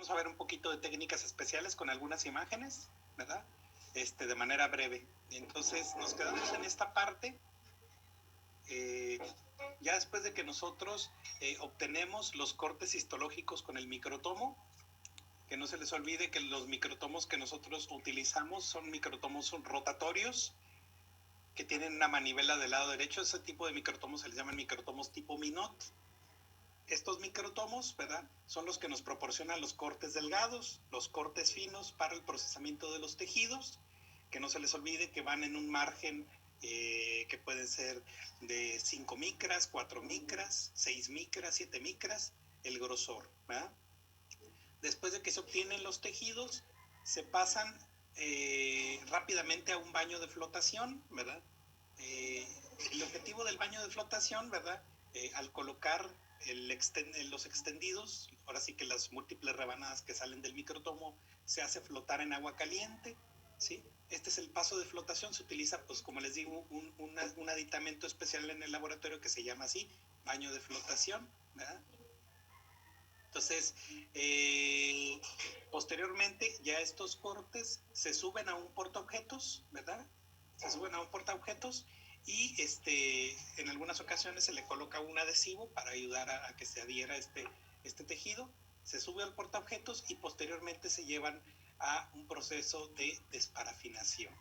vamos a ver un poquito de técnicas especiales con algunas imágenes, ¿verdad? De manera breve. Entonces nos quedamos en esta parte. Ya después de que nosotros obtenemos los cortes histológicos con el microtomo, que no se les olvide que los microtomos que nosotros utilizamos son microtomos rotatorios, que tienen una manivela del lado derecho. Ese tipo de microtomos se les llaman microtomos tipo Minot. Estos microtomos, ¿verdad?, son los que nos proporcionan los cortes delgados, los cortes finos para el procesamiento de los tejidos, que no se les olvide que van en un margen que pueden ser de 5 micras, 4 micras, 6 micras, 7 micras, el grosor, ¿verdad? Después de que se obtienen los tejidos, se pasan rápidamente a un baño de flotación, ¿verdad? El objetivo del baño de flotación, ¿verdad?, al colocar los extendidos, ahora sí que las múltiples rebanadas que salen del microtomo, se hace flotar en agua caliente, ¿sí? Este es el paso de flotación. Se utiliza, pues como les digo, un aditamento especial en el laboratorio que se llama así, baño de flotación, ¿verdad? Entonces, posteriormente ya estos cortes se suben a un portaobjetos, ¿verdad? Se suben a un portaobjetos y en algunas ocasiones se le coloca un adhesivo para ayudar a que se adhiera este tejido. Se sube al portaobjetos y posteriormente se llevan a un proceso de desparafinación.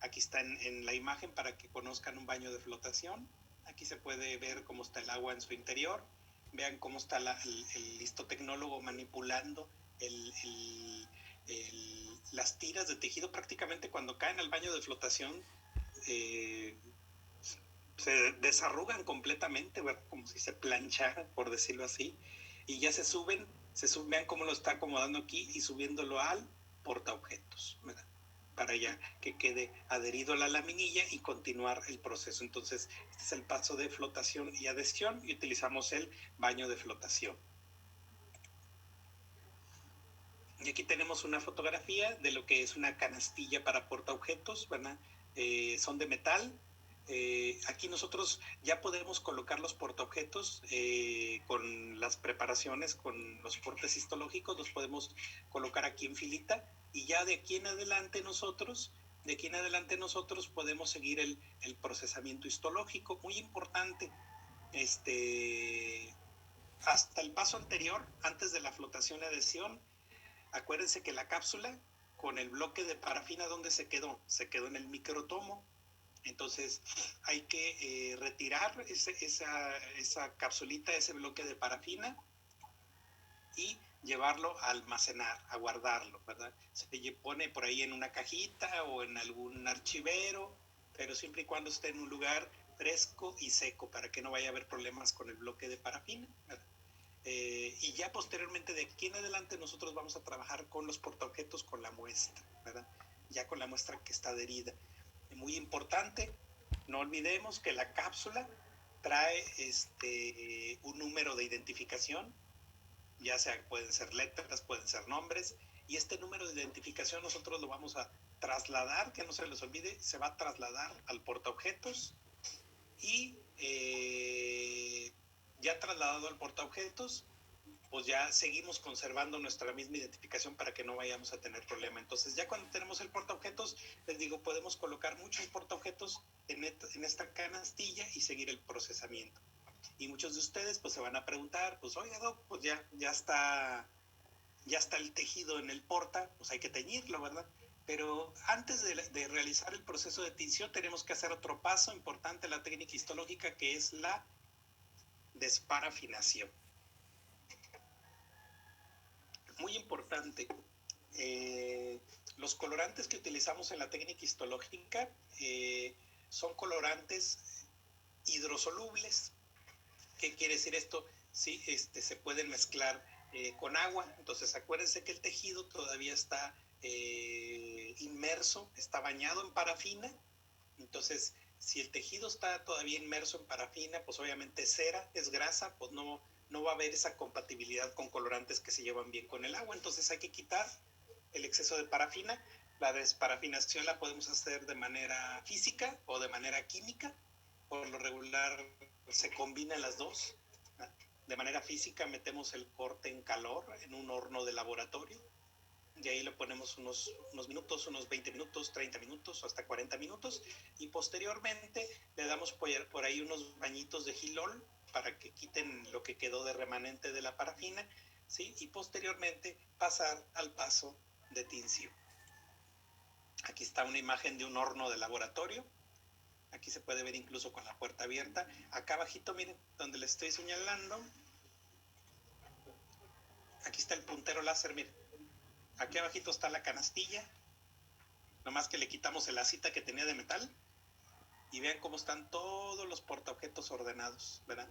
Aquí está en la imagen para que conozcan un baño de flotación. Aquí se puede ver cómo está el agua en su interior. Vean cómo está el histotecnólogo manipulando las tiras de tejido. Prácticamente cuando caen al baño de flotación se desarrugan completamente, ¿verdad?, como si se plancharan, por decirlo así, y ya se suben, vean cómo lo está acomodando aquí y subiéndolo al portaobjetos, ¿verdad?, para ya que quede adherido a la laminilla y continuar el proceso. Entonces, este es el paso de flotación y adhesión y utilizamos el baño de flotación. Y aquí tenemos una fotografía de lo que es una canastilla para portaobjetos, ¿verdad? Son de metal. Aquí nosotros ya podemos colocar los portaobjetos con las preparaciones, con los cortes histológicos, los podemos colocar aquí en filita y ya de aquí en adelante nosotros podemos seguir el procesamiento histológico. Muy importante, hasta el paso anterior, antes de la flotación y adhesión, acuérdense que la cápsula con el bloque de parafina, ¿dónde se quedó? Se quedó en el microtomo. Entonces hay que retirar esa capsulita, ese bloque de parafina y llevarlo a almacenar, a guardarlo, ¿verdad? Se pone por ahí en una cajita o en algún archivero, pero siempre y cuando esté en un lugar fresco y seco para que no vaya a haber problemas con el bloque de parafina, ¿verdad? Y ya posteriormente de aquí en adelante nosotros vamos a trabajar con los portaobjetos, con la muestra, ¿verdad? Ya con la muestra que está adherida. Muy importante, no olvidemos que la cápsula trae un número de identificación, ya sea pueden ser letras, pueden ser nombres, y este número de identificación nosotros lo vamos a trasladar, que no se les olvide, se va a trasladar al portaobjetos y ya trasladado al portaobjetos, pues ya seguimos conservando nuestra misma identificación para que no vayamos a tener problema. Entonces ya cuando tenemos el portaobjetos, les digo, podemos colocar muchos portaobjetos en esta canastilla y seguir el procesamiento. Y muchos de ustedes pues se van a preguntar, pues oiga doc, pues ya está el tejido en el porta, pues hay que teñirlo, ¿verdad? Pero antes de realizar el proceso de tinción tenemos que hacer otro paso importante en la técnica histológica, que es la desparafinación. Muy importante, los colorantes que utilizamos en la técnica histológica son colorantes hidrosolubles. ¿Qué quiere decir esto? Sí, se pueden mezclar con agua. Entonces acuérdense que el tejido todavía está inmerso, está bañado en parafina. Entonces, si el tejido está todavía inmerso en parafina, pues obviamente cera, es grasa, pues no va a haber esa compatibilidad con colorantes que se llevan bien con el agua. Entonces hay que quitar el exceso de parafina. La desparafinación la podemos hacer de manera física o de manera química. Por lo regular se combinan las dos, de manera física metemos el corte en calor en un horno de laboratorio y ahí lo ponemos unos minutos, unos 20 minutos, 30 minutos o hasta 40 minutos y posteriormente le damos por ahí unos bañitos de Gilol para que quiten lo que quedó de remanente de la parafina, ¿sí? Y posteriormente pasar al paso de tinción. Aquí está una imagen de un horno de laboratorio. Aquí se puede ver incluso con la puerta abierta. Acá abajito, miren, donde le estoy señalando. Aquí está el puntero láser, miren. Aquí abajito está la canastilla. Nomás que le quitamos el asita que tenía de metal. Y vean cómo están todos los portaobjetos ordenados, ¿verdad?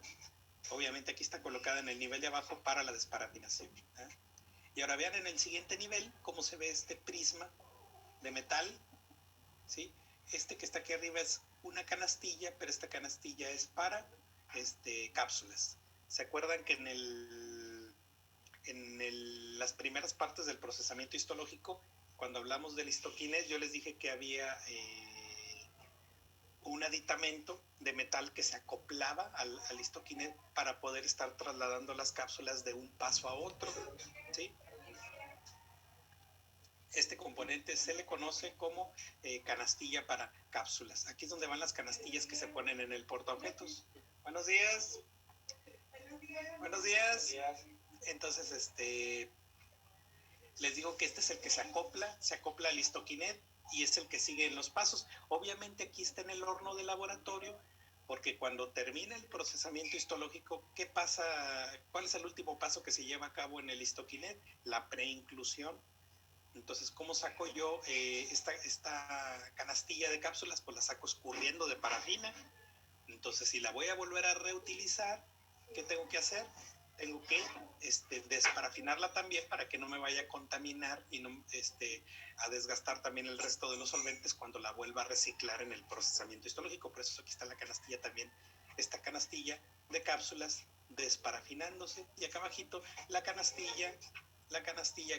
Obviamente aquí está colocada en el nivel de abajo para la desparafinación, ¿eh? Y ahora vean en el siguiente nivel cómo se ve este prisma de metal, ¿sí? Este que está aquí arriba es una canastilla, pero esta canastilla es para cápsulas. ¿Se acuerdan que las primeras partes del procesamiento histológico, cuando hablamos del histoquinet, yo les dije que había un aditamento de metal que se acoplaba al histoquinet para poder estar trasladando las cápsulas de un paso a otro, ¿sí? Este componente se le conoce como canastilla para cápsulas. Aquí es donde van las canastillas que se ponen en el portaobjetos. Buenos días. Buenos días. Entonces, les digo que este es el que se acopla al histoquinet y es el que sigue en los pasos. Obviamente aquí está en el horno de laboratorio, porque cuando termina el procesamiento histológico, ¿qué pasa? ¿Cuál es el último paso que se lleva a cabo en el histoquinet? La preinclusión. Entonces, ¿cómo saco yo esta canastilla de cápsulas? Pues la saco escurriendo de parafina. Entonces, si la voy a volver a reutilizar, ¿qué tengo que hacer? Tengo que desparafinarla también para que no me vaya a contaminar y no, a desgastar también el resto de los solventes cuando la vuelva a reciclar en el procesamiento histológico. Por eso aquí está la canastilla también, esta canastilla de cápsulas desparafinándose. Y acá abajito la canastilla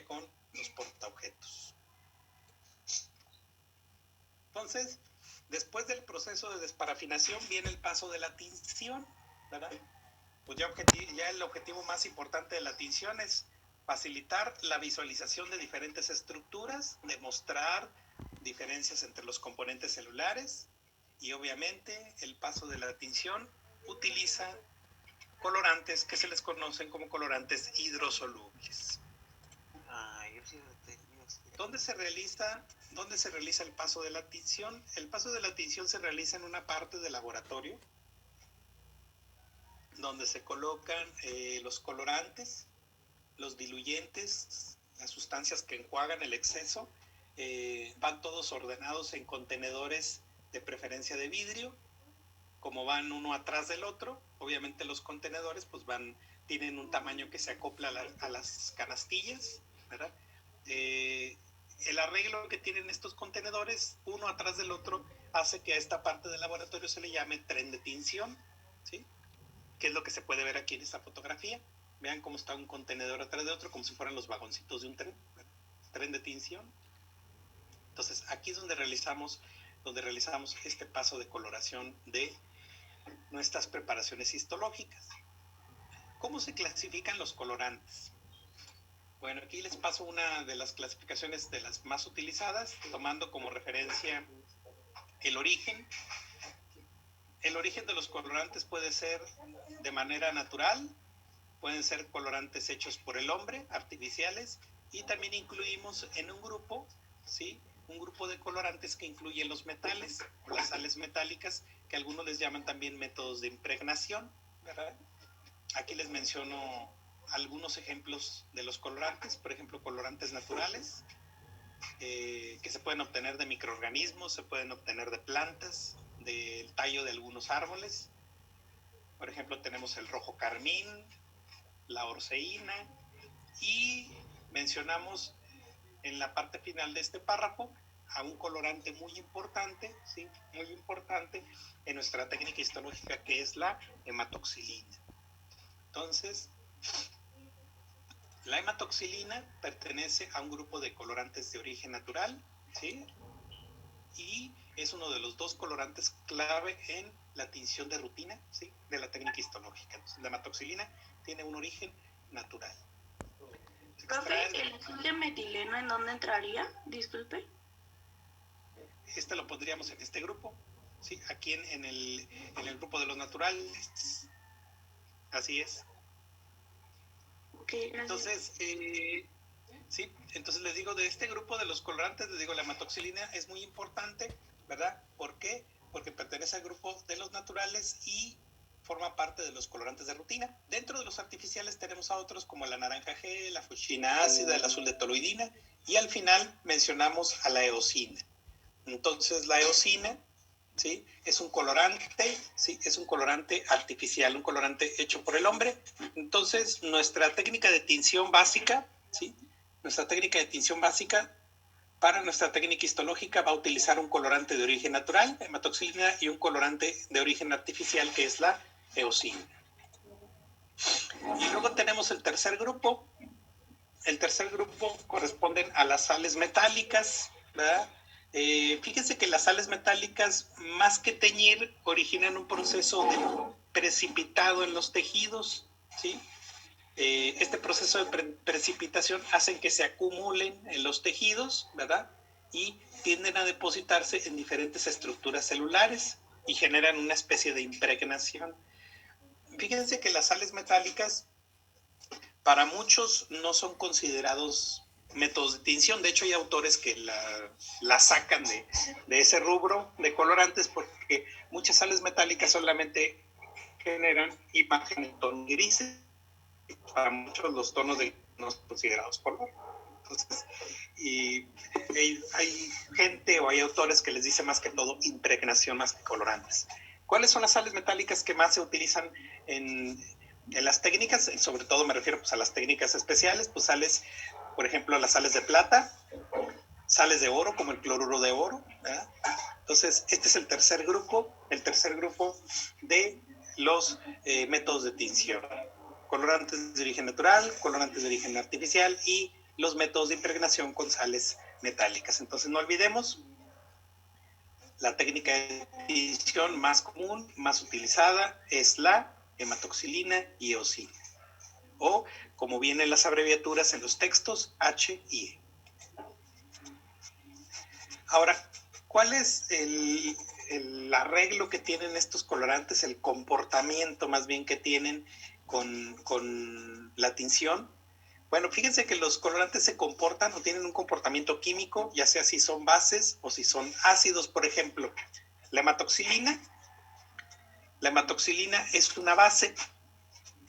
con los portaobjetos. Entonces, después del proceso de desparafinación viene el paso de la tinción, ¿verdad? Pues ya el objetivo más importante de la tinción es facilitar la visualización de diferentes estructuras, demostrar diferencias entre los componentes celulares y obviamente el paso de la tinción utiliza colorantes que se les conocen como colorantes hidrosolubles. ¿Dónde se realiza el paso de la tinción? El paso de la tinción se realiza en una parte del laboratorio donde se colocan los colorantes, los diluyentes, las sustancias que enjuagan el exceso, van todos ordenados en contenedores de preferencia de vidrio, como van uno atrás del otro. Obviamente los contenedores pues tienen un tamaño que se acopla a las canastillas, ¿verdad? El arreglo que tienen estos contenedores, uno atrás del otro, hace que a esta parte del laboratorio se le llame tren de tinción, ¿sí? Que es lo que se puede ver aquí en esta fotografía. Vean cómo está un contenedor atrás de otro, como si fueran los vagoncitos de un tren, tren de tinción. Entonces, aquí es donde realizamos este paso de coloración de nuestras preparaciones histológicas. ¿Cómo se clasifican los colorantes? Bueno, aquí les paso una de las clasificaciones de las más utilizadas, tomando como referencia el origen. El origen de los colorantes puede ser de manera natural, pueden ser colorantes hechos por el hombre, artificiales, y también incluimos en un grupo, ¿sí? Un grupo de colorantes que incluyen los metales o las sales metálicas, que algunos les llaman también métodos de impregnación, ¿verdad? Aquí les menciono algunos ejemplos de los colorantes, por ejemplo, colorantes naturales, que se pueden obtener de microorganismos, se pueden obtener de plantas, del tallo de algunos árboles. Por ejemplo, tenemos el rojo carmín, la orceína, y mencionamos en la parte final de este párrafo a un colorante muy importante, ¿sí? Muy importante en nuestra técnica histológica, que es la hematoxilina. Entonces, la hematoxilina pertenece a un grupo de colorantes de origen natural, ¿sí? Y es uno de los dos colorantes clave en la tinción de rutina, ¿sí? De la técnica histológica. Entonces, la hematoxilina tiene un origen natural. Profe, ¿el azul de metileno en dónde entraría? Disculpe. Este lo pondríamos en este grupo, ¿sí? Aquí en el grupo de los naturales. Así es. Okay, entonces, sí, entonces les digo, de este grupo de los colorantes, les digo, la hematoxilina es muy importante, ¿verdad? ¿Por qué? Porque pertenece al grupo de los naturales y forma parte de los colorantes de rutina. Dentro de los artificiales tenemos a otros como la naranja G, la fuchsina ácida, el azul de toluidina, y al final mencionamos a la eosina. Entonces, la eosina, ¿sí? Es un colorante, ¿sí? Es un colorante artificial, un colorante hecho por el hombre. Entonces, nuestra técnica de tinción básica, ¿sí? Nuestra técnica de tinción básica para nuestra técnica histológica va a utilizar un colorante de origen natural, hematoxilina, y un colorante de origen artificial, que es la eosina. Y luego tenemos el tercer grupo. El tercer grupo corresponden a las sales metálicas, ¿verdad? Fíjense que las sales metálicas, más que teñir, originan un proceso de precipitado en los tejidos, ¿sí? Este proceso de precipitación hace que se acumulen en los tejidos, ¿verdad? Y tienden a depositarse en diferentes estructuras celulares y generan una especie de impregnación. Fíjense que las sales metálicas para muchos no son considerados métodos de tinción. De hecho, hay autores que la sacan de ese rubro de colorantes, porque muchas sales metálicas solamente generan imagen en tonos grises. Para muchos los tonos de no son considerados color. Entonces, y hay gente o hay autores que les dice más que todo impregnación más que colorantes. ¿Cuáles son las sales metálicas que más se utilizan en las técnicas? Sobre todo me refiero pues a las técnicas especiales, pues sales, por ejemplo, las sales de plata, sales de oro como el cloruro de oro, ¿verdad? Entonces, este es el tercer grupo de los métodos de tinción. Colorantes de origen natural, colorantes de origen artificial y los métodos de impregnación con sales metálicas. Entonces, no olvidemos, la técnica de tinción más común, más utilizada, es la hematoxilina y eosina, o como vienen las abreviaturas en los textos, H y E. Ahora, ¿cuál es el arreglo que tienen estos colorantes, el comportamiento más bien que tienen con la tinción? Bueno, fíjense que los colorantes se comportan o tienen un comportamiento químico, ya sea si son bases o si son ácidos. Por ejemplo, la hematoxilina es una base.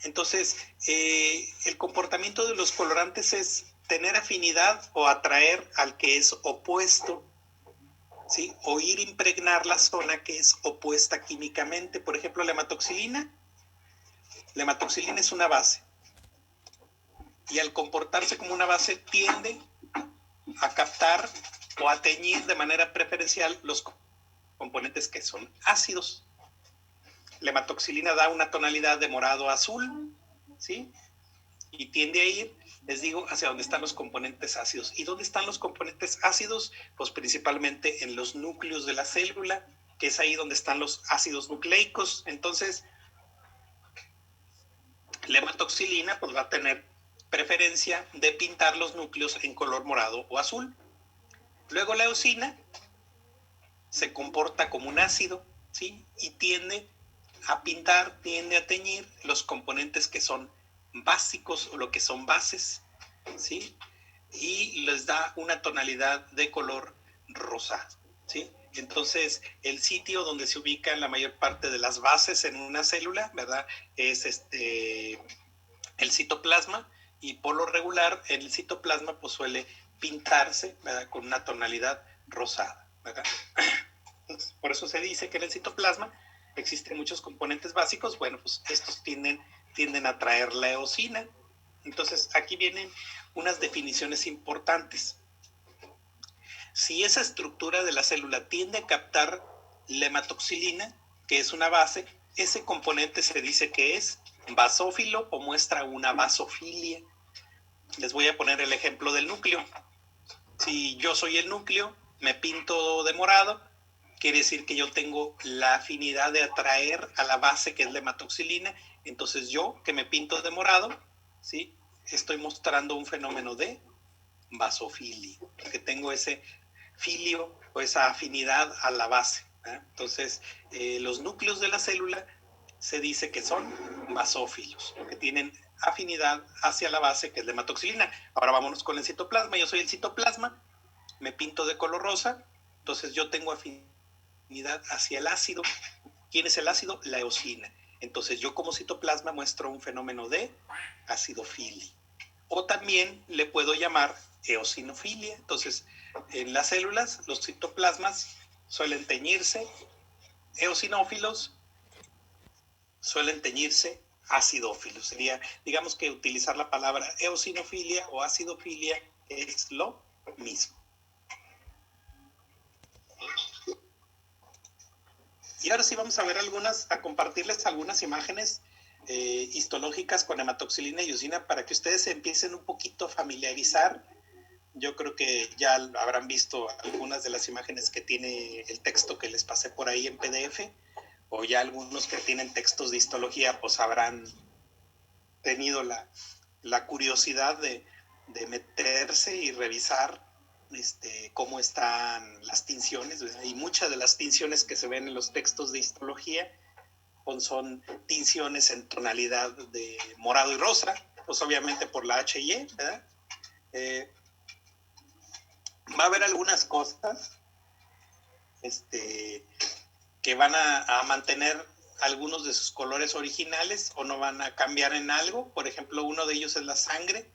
Entonces, el comportamiento de los colorantes es tener afinidad o atraer al que es opuesto, ¿sí? O ir a impregnar la zona que es opuesta químicamente. Por ejemplo, la hematoxilina es una base, y al comportarse como una base tiende a captar o a teñir de manera preferencial los componentes que son ácidos. La hematoxilina da una tonalidad de morado a azul, ¿sí? Y tiende a ir, les digo, hacia donde están los componentes ácidos. ¿Y dónde están los componentes ácidos? Pues principalmente en los núcleos de la célula, que es ahí donde están los ácidos nucleicos. Entonces, la hematoxilina pues va a tener preferencia de pintar los núcleos en color morado o azul. Luego la eosina se comporta como un ácido, ¿sí? Y tiende a pintar, tiende a teñir los componentes que son básicos o lo que son bases, ¿sí? Y les da una tonalidad de color rosado, ¿sí? Entonces, el sitio donde se ubican la mayor parte de las bases en una célula, ¿verdad? Es el citoplasma, y por lo regular el citoplasma pues suele pintarse, ¿verdad? Con una tonalidad rosada, ¿verdad? Entonces, por eso se dice que en el citoplasma existen muchos componentes básicos. Bueno, pues estos tienden a traer la eosina. Entonces, aquí vienen unas definiciones importantes. Si esa estructura de la célula tiende a captar la hematoxilina, que es una base, ese componente se dice que es basófilo o muestra una basofilia. Les voy a poner el ejemplo del núcleo. Si yo soy el núcleo, me pinto de morado, quiere decir que yo tengo la afinidad de atraer a la base, que es la hematoxilina. Entonces yo, que me pinto de morado, ¿sí?, estoy mostrando un fenómeno de basofilia, que tengo ese filio o esa afinidad a la base, ¿eh? Entonces, los núcleos de la célula se dice que son basófilos, que tienen afinidad hacia la base, que es la hematoxilina. Ahora vámonos con el citoplasma. Yo soy el citoplasma, me pinto de color rosa, entonces yo tengo afinidad hacia el ácido. ¿Quién es el ácido? La eosina. Entonces yo como citoplasma muestro un fenómeno de acidofilia. O también le puedo llamar eosinofilia. Entonces, en las células, los citoplasmas suelen teñirse eosinófilos, suelen teñirse acidófilos. Sería, digamos que utilizar la palabra eosinofilia o acidofilia es lo mismo. Y ahora sí vamos a ver a compartirles algunas imágenes histológicas con hematoxilina y eosina para que ustedes se empiecen un poquito a familiarizar. Yo creo que ya habrán visto algunas de las imágenes que tiene el texto que les pasé por ahí en PDF, o ya algunos que tienen textos de histología pues habrán tenido la curiosidad de meterse y revisar cómo están las tinciones, ¿verdad? Y muchas de las tinciones que se ven en los textos de histología son tinciones en tonalidad de morado y rosa, pues obviamente por la H&E, ¿verdad? Va a haber algunas cosas que van a mantener algunos de sus colores originales o no van a cambiar en algo. Por ejemplo, uno de ellos es la sangre.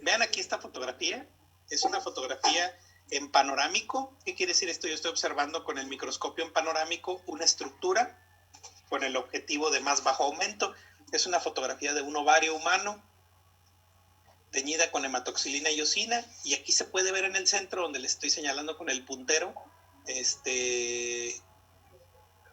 Vean aquí esta fotografía. Es una fotografía en panorámico. ¿Qué quiere decir esto? Yo estoy observando con el microscopio en panorámico una estructura con el objetivo de más bajo aumento. Es una fotografía de un ovario humano teñida con hematoxilina y eosina, y aquí se puede ver en el centro, donde le estoy señalando con el puntero,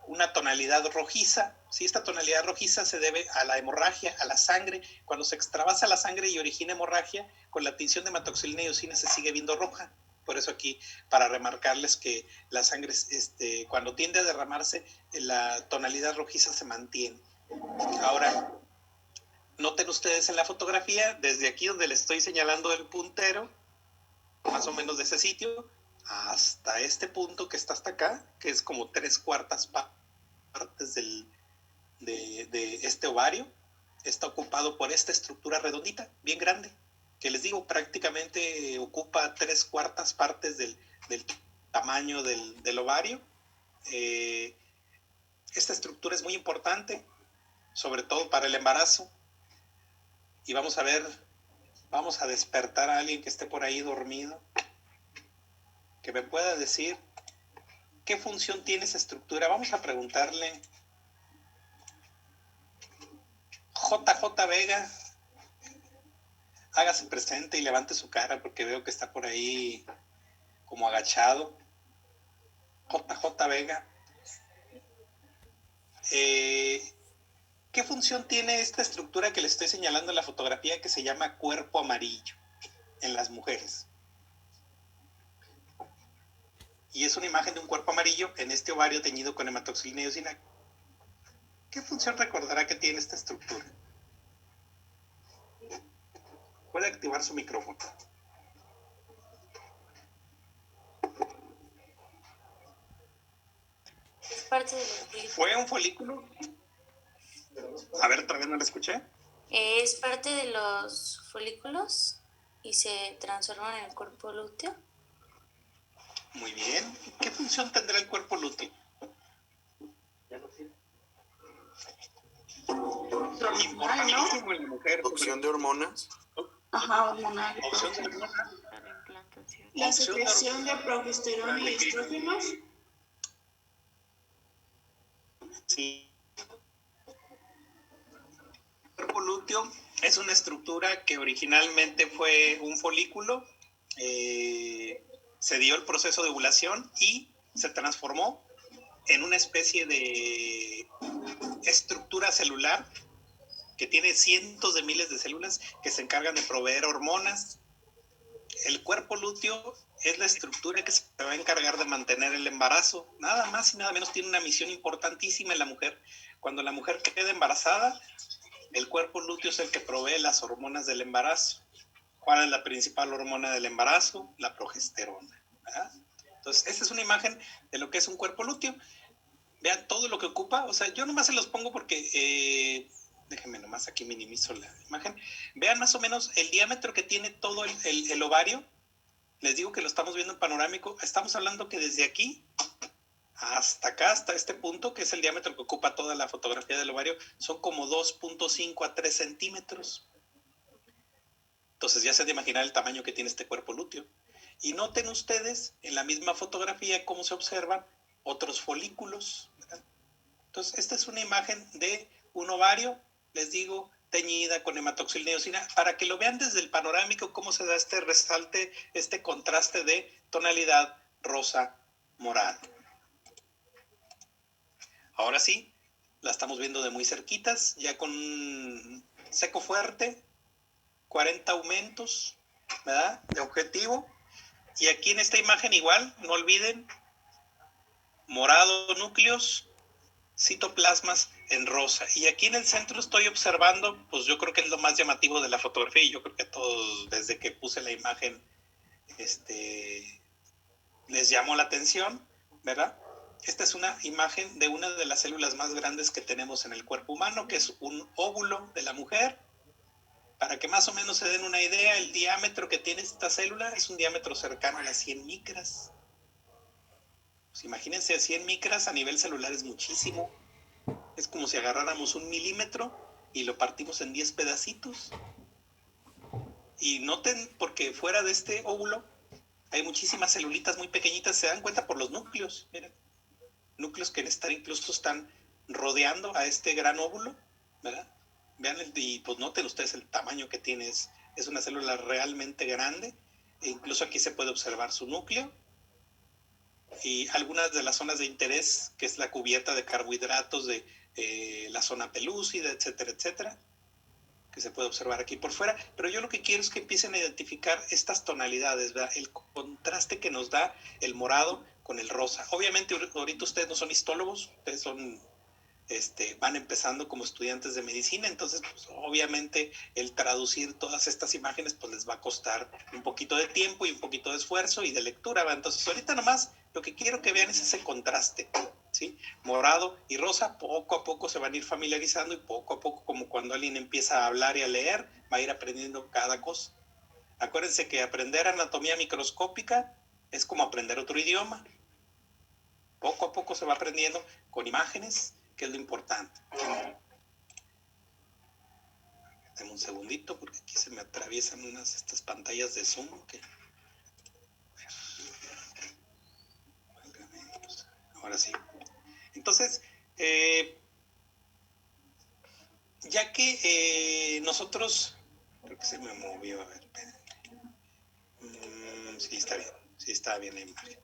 una tonalidad rojiza. ¿Sí? Esta tonalidad rojiza se debe a la hemorragia, a la sangre. Cuando se extravasa la sangre y origina hemorragia, con la tinción de hematoxilina y eosina se sigue viendo roja. Por eso aquí, para remarcarles que la sangre, cuando tiende a derramarse, la tonalidad rojiza se mantiene. Ahora, noten ustedes en la fotografía, desde aquí donde le estoy señalando el puntero, más o menos de ese sitio, hasta este punto que está hasta acá, que es como 3/4 partes de este ovario, está ocupado por esta estructura redondita, bien grande, que les digo, prácticamente ocupa 3/4 partes del tamaño del ovario. Esta estructura es muy importante, sobre todo para el embarazo. Y vamos a despertar a alguien que esté por ahí dormido, que me pueda decir qué función tiene esa estructura. Vamos a preguntarle. JJ Vega, hágase presente y levante su cara porque veo que está por ahí como agachado. JJ Vega, ¿qué función tiene esta estructura que le estoy señalando en la fotografía que se llama cuerpo amarillo en las mujeres? Y es una imagen de un cuerpo amarillo en este ovario teñido con hematoxilina y eosina. ¿Qué función recordará que tiene esta estructura? Puede activar su micrófono. Es parte de los folículos. ¿Fue un folículo? A ver, otra vez no la escuché. Es parte de los folículos y se transforma en el cuerpo lúteo. Muy bien. ¿Qué función tendrá el cuerpo lúteo? Hormonal, ¿no? En la mujer. Producción de hormonas. Ajá, hormonal. Opción de hormonas. La secreción de progesterona y estrógenos. Sí. El cuerpo lúteo es una estructura que originalmente fue un folículo. Se dio el proceso de ovulación y se transformó en una especie de estructura celular que tiene cientos de miles de células que se encargan de proveer hormonas. el cuerpo lúteo es la estructura que se va a encargar de mantener el embarazo. Nada más y nada menos tiene una misión importantísima en la mujer. Cuando la mujer queda embarazada, el cuerpo lúteo es el que provee las hormonas del embarazo. ¿Cuál es la principal hormona del embarazo? La progesterona, ¿verdad? Entonces, esta es una imagen de lo que es un cuerpo lúteo. Vean todo lo que ocupa. O sea, yo nomás se los pongo porque... déjenme nomás aquí minimizo la imagen. Vean más o menos el diámetro que tiene todo el ovario. Les digo que lo estamos viendo en panorámico. Estamos hablando que desde aquí hasta acá, hasta este punto, que es el diámetro que ocupa toda la fotografía del ovario, son como 2.5 a 3 centímetros. Entonces ya se han de imaginar el tamaño que tiene este cuerpo lúteo. Y noten ustedes en la misma fotografía cómo se observan otros folículos, ¿verdad? Entonces, esta es una imagen de un ovario, les digo, teñida con hematoxilina y eosina, para que lo vean desde el panorámico, cómo se da este resalte, este contraste de tonalidad rosa morado. Ahora sí, la estamos viendo de muy cerquitas, ya con seco fuerte, 40 aumentos, ¿verdad? De objetivo. Y aquí en esta imagen igual, no olviden, morado núcleos, citoplasmas en rosa. Y aquí en el centro estoy observando, pues yo creo que es lo más llamativo de la fotografía, y yo creo que a todos desde que puse la imagen les llamó la atención, ¿verdad? Esta es una imagen de una de las células más grandes que tenemos en el cuerpo humano, que es un óvulo de la mujer. Para que más o menos se den una idea, el diámetro que tiene esta célula es un diámetro cercano a las 100 micras. Pues imagínense, 100 micras a nivel celular es muchísimo. Es como si agarráramos 1 milímetro y lo partimos en 10 pedacitos. Y noten, porque fuera de este óvulo hay muchísimas celulitas muy pequeñitas, se dan cuenta por los núcleos. Miren, núcleos que incluso están rodeando a este gran óvulo, ¿verdad? Vean, y pues noten ustedes el tamaño que tiene, es una célula realmente grande, e incluso aquí se puede observar su núcleo, y algunas de las zonas de interés, que es la cubierta de carbohidratos de la zona pelúcida, etcétera, etcétera, que se puede observar aquí por fuera. Pero yo lo que quiero es que empiecen a identificar estas tonalidades, ¿verdad? El contraste que nos da el morado con el rosa. Obviamente ahorita ustedes no son histólogos, ustedes van empezando como estudiantes de medicina, entonces pues, obviamente el traducir todas estas imágenes pues les va a costar un poquito de tiempo y un poquito de esfuerzo y de lectura, ¿verdad? Entonces ahorita nomás lo que quiero que vean es ese contraste, ¿sí? Morado y rosa, poco a poco se van a ir familiarizando, y poco a poco, como cuando alguien empieza a hablar y a leer, va a ir aprendiendo cada cosa. Acuérdense que aprender anatomía microscópica es como aprender otro idioma. Poco a poco se va aprendiendo con imágenes, que es lo importante. Dame un segundito porque aquí se me atraviesan estas pantallas de Zoom que... Ahora sí. Entonces, ya que nosotros... Creo que se me movió, a ver, sí, está bien. Sí, está bien la imagen.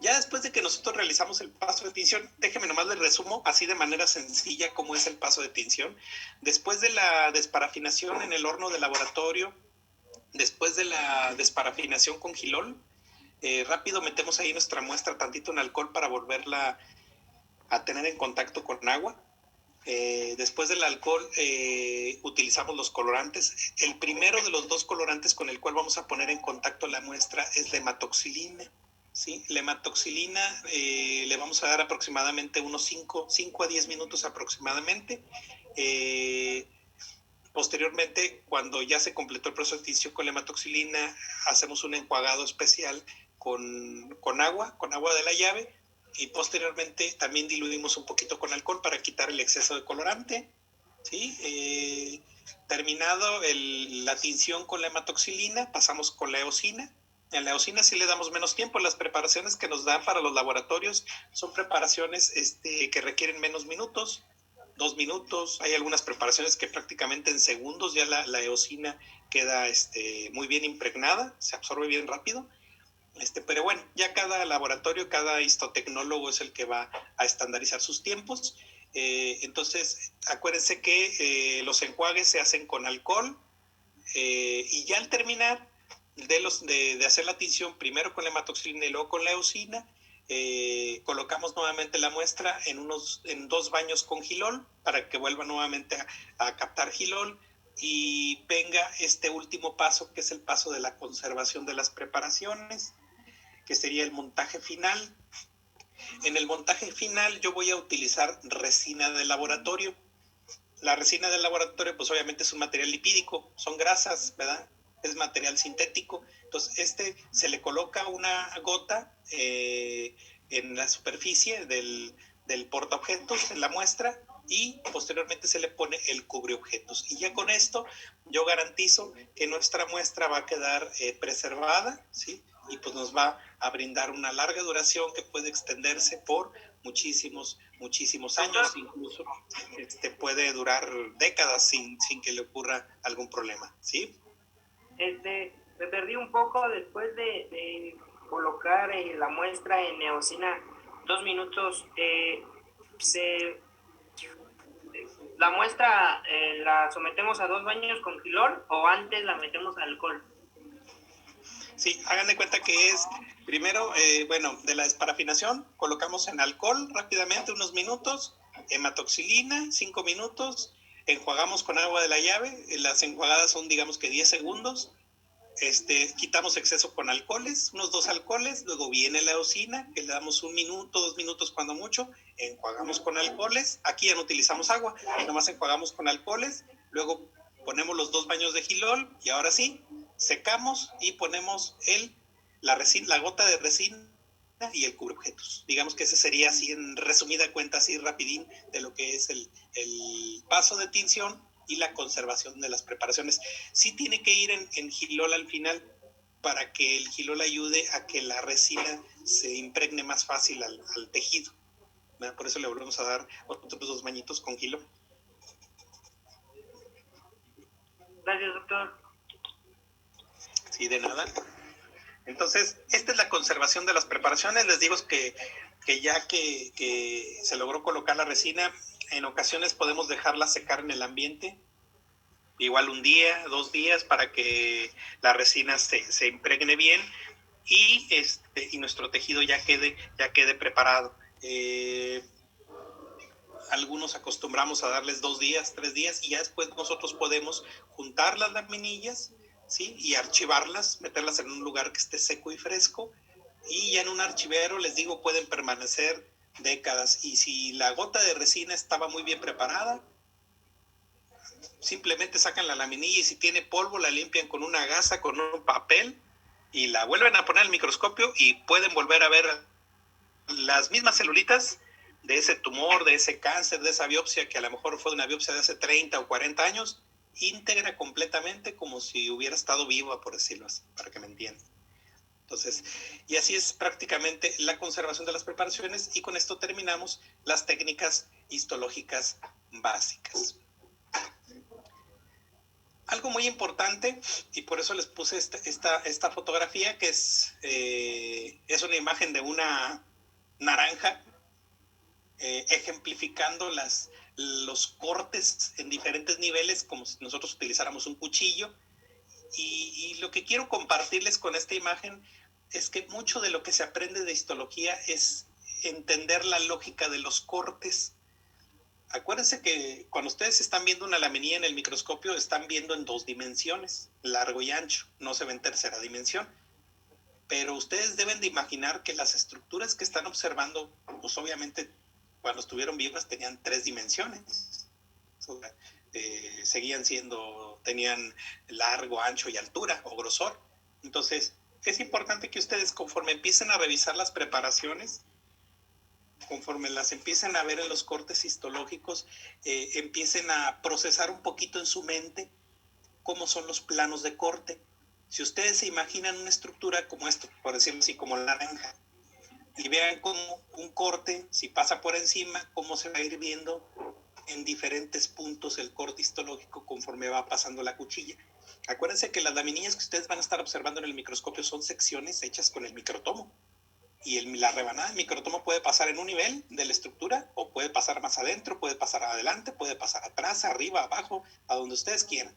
Ya después de que nosotros realizamos el paso de tinción, déjenme nomás les resumo así de manera sencilla cómo es el paso de tinción. Después de la desparafinación en el horno de laboratorio, después de la desparafinación con Gilol, rápido metemos ahí nuestra muestra tantito en alcohol para volverla a tener en contacto con agua. Después del alcohol utilizamos los colorantes. El primero de los dos colorantes con el cual vamos a poner en contacto la muestra es la hematoxilina. ¿Sí? La hematoxilina le vamos a dar aproximadamente unos 5 a 10 minutos aproximadamente. Posteriormente, cuando ya se completó el proceso de tinción con la hematoxilina, hacemos un enjuagado especial con agua de la llave, y posteriormente también diluimos un poquito con alcohol para quitar el exceso de colorante. ¿Sí? Terminado la tinción con la hematoxilina, pasamos con la eosina. En la eosina sí le damos menos tiempo. Las preparaciones que nos dan para los laboratorios son preparaciones que requieren menos minutos, 2 minutos. Hay algunas preparaciones que prácticamente en segundos ya la eosina queda muy bien impregnada, se absorbe bien rápido. Pero bueno, ya cada laboratorio, cada histotecnólogo es el que va a estandarizar sus tiempos. Entonces, acuérdense que los enjuagues se hacen con alcohol, y ya al terminar de hacer la tinción primero con la hematoxilina y luego con la eosina, colocamos nuevamente la muestra en 2 baños con Gilol para que vuelva nuevamente a captar Gilol y venga este último paso, que es el paso de la conservación de las preparaciones, que sería el montaje final. En el montaje final yo voy a utilizar resina de laboratorio. La resina del laboratorio, pues obviamente es un material lipídico, son grasas, ¿verdad? Es material sintético. Entonces, se le coloca una gota en la superficie del portaobjetos, en la muestra, y posteriormente se le pone el cubreobjetos. Y ya con esto yo garantizo que nuestra muestra va a quedar preservada, ¿sí? Y pues nos va a brindar una larga duración que puede extenderse por muchísimos años, incluso puede durar décadas sin que le ocurra algún problema, ¿sí? Me perdí un poco después de colocar la muestra en eosina 2 minutos. ¿La muestra la sometemos a 2 baños con Gilol o antes la metemos a alcohol? Sí, hagan de cuenta que es primero, de la desparafinación, colocamos en alcohol rápidamente unos minutos, hematoxilina 5 minutos, enjuagamos con agua de la llave, las enjuagadas son digamos que 10 segundos, quitamos exceso con alcoholes, unos 2 alcoholes, luego viene la eosina, que le damos 1 minuto, 2 minutos cuando mucho, enjuagamos con alcoholes, aquí ya no utilizamos agua, nomás enjuagamos con alcoholes, luego ponemos los 2 baños de Gilol y ahora sí, secamos y ponemos la gota de resina y el cubreobjetos. Digamos que ese sería así en resumida cuenta, así rapidín, de lo que es el paso de tinción y la conservación de las preparaciones. Sí tiene que ir en Gilol al final para que el Gilol ayude a que la resina se impregne más fácil al tejido. Por eso le volvemos a dar otros 2 bañitos con Gilol. Gracias, doctor. Sí, de nada. Entonces, esta es la conservación de las preparaciones. Les digo que ya que se logró colocar la resina, en ocasiones podemos dejarla secar en el ambiente, igual 1 día, 2 días, para que la resina se impregne bien y nuestro tejido ya quede preparado. Algunos acostumbramos a darles 2 días, 3 días, y ya después nosotros podemos juntar las laminillas, ¿sí? Y archivarlas, meterlas en un lugar que esté seco y fresco, y ya en un archivero, les digo, pueden permanecer décadas. Y si la gota de resina estaba muy bien preparada, simplemente sacan la laminilla y si tiene polvo la limpian con una gasa, con un papel, y la vuelven a poner al microscopio y pueden volver a ver las mismas celulitas de ese tumor, de ese cáncer, de esa biopsia que a lo mejor fue una biopsia de hace 30 o 40 años, íntegra completamente, como si hubiera estado viva, por decirlo así, para que me entiendan. Entonces, y así es prácticamente la conservación de las preparaciones, y con esto terminamos las técnicas histológicas básicas. Algo muy importante, y por eso les puse esta fotografía, que es una imagen de una naranja, ejemplificando los cortes en diferentes niveles, como si nosotros utilizáramos un cuchillo. Y lo que quiero compartirles con esta imagen es que mucho de lo que se aprende de histología es entender la lógica de los cortes. Acuérdense que cuando ustedes están viendo una laminilla en el microscopio, están viendo en 2 dimensiones, largo y ancho, no se ve en tercera dimensión. Pero ustedes deben de imaginar que las estructuras que están observando, pues obviamente cuando estuvieron vivas tenían 3 dimensiones. Tenían largo, ancho y altura o grosor. Entonces, es importante que ustedes, conforme empiecen a revisar las preparaciones, conforme las empiecen a ver en los cortes histológicos, empiecen a procesar un poquito en su mente cómo son los planos de corte. Si ustedes se imaginan una estructura como esto, por decirlo así, como la naranja, y vean cómo un corte, si pasa por encima, cómo se va a ir viendo en diferentes puntos el corte histológico conforme va pasando la cuchilla. Acuérdense que las laminillas que ustedes van a estar observando en el microscopio son secciones hechas con el microtomo. Y la rebanada del microtomo puede pasar en un nivel de la estructura, o puede pasar más adentro, puede pasar adelante, puede pasar atrás, arriba, abajo, a donde ustedes quieran.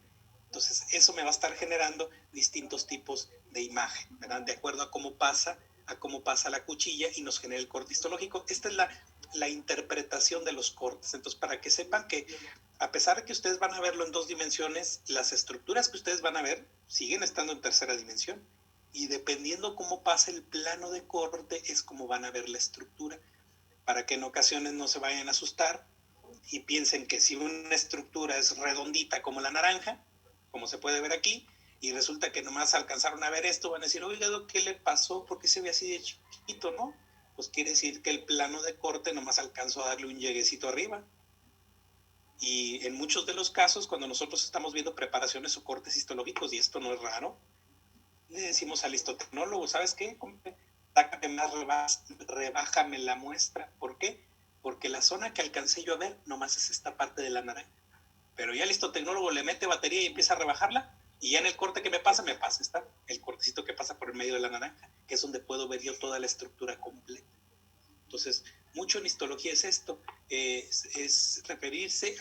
Entonces, eso me va a estar generando distintos tipos de imagen, ¿verdad? De acuerdo a cómo pasa la cuchilla y nos genera el corte histológico. Esta es la interpretación de los cortes. Entonces, para que sepan que a pesar de que ustedes van a verlo en 2 dimensiones, las estructuras que ustedes van a ver siguen estando en tercera dimensión. Y dependiendo cómo pasa el plano de corte, es como van a ver la estructura. Para que en ocasiones no se vayan a asustar y piensen que si una estructura es redondita como la naranja, como se puede ver aquí, y resulta que nomás alcanzaron a ver esto, van a decir, oiga, ¿qué le pasó? ¿Por qué se ve así de chiquito, no? Pues quiere decir que el plano de corte nomás alcanzó a darle un lleguecito arriba. Y en muchos de los casos, cuando nosotros estamos viendo preparaciones o cortes histológicos, y esto no es raro, le decimos al histotecnólogo, ¿sabes qué? Sácame más, rebájame la muestra. ¿Por qué? Porque la zona que alcancé yo a ver nomás es esta parte de la naranja. Pero ya el histotecnólogo le mete batería y empieza a rebajarla, y ya en el corte que me pasa está el cortecito que pasa por el medio de la naranja, que es donde puedo ver yo toda la estructura completa. Entonces, mucho en histología es esto, es referirse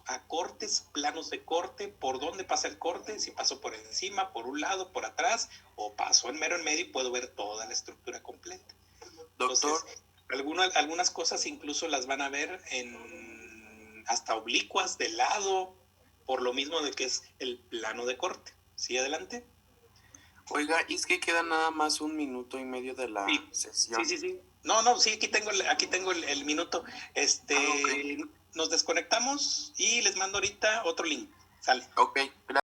a cortes, planos de corte, por dónde pasa el corte, si pasó por encima, por un lado, por atrás, o pasó en medio y puedo ver toda la estructura completa. Doctor. Entonces, algunas cosas incluso las van a ver hasta oblicuas, de lado, por lo mismo de que es el plano de corte. ¿Sí, adelante? Oiga, y es que queda nada más 1 minuto y medio de la sesión. Sí. No, sí, aquí tengo el minuto. Okay. Nos desconectamos y les mando ahorita otro link. Sale. Ok, gracias.